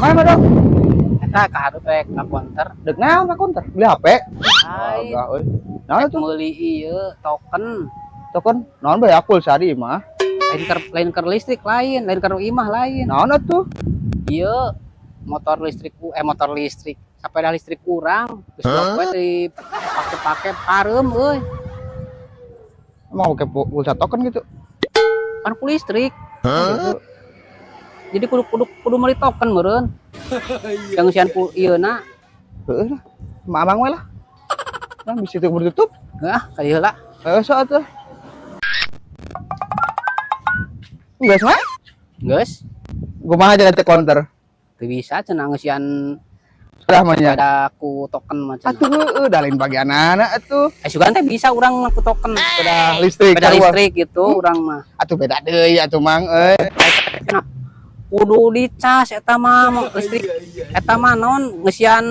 Mana dong? Eta ka hareup rek ka counter. Dek naon ka counter? Beli HP. Lain. Agak euy. Naon tuh? Meuli ieu token. Token naon bae pulsa di mah. Lain keur listrik lain, lain keur imah lain. Naon atuh? Ieu motor listrik, sepeda listrik kurang, geus blok we dipake parem euy. Emang pakai pulsa token gitu? Kan ku listrik. Gitu. Jadi kudu meuli token meureun. Yang sian ku ieuna. Heeh lah. Mamang we lah. Nah, bisa itu bertutup. Heeh, ka ieu lah. So atuh. Enggak mah? Geus, Kumaha aja teh counter. teu bisa cenah ngeusian Sudah mah nya. ada ku token mah cenah. Atuh heueuh dalin bagian anak atuh. Sugan teh bisa urang mah ku token. Sepeda listrik. Sepeda sarua. listrik gitu urang mah. Atuh beda deui atuh mang Cenah kudu dicas eta mah listrik. Eta mah naon ngeusian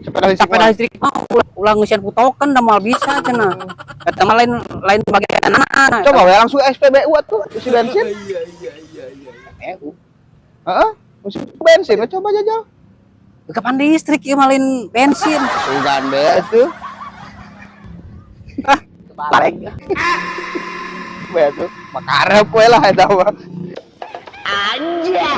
sepeda listrik. sepeda listrik mah ulah ngeusian ku token da moal bisa cenah. Eta mah lain bagian anak. Coba we langsung SPBU atuh isi bensin. EU. Heeh. Isi bensin we coba jajal. Kapan listrik ieu mah lain bensin. Sugan deh atuh. Balik. We atuh makarep we lah eta mah. Anjay.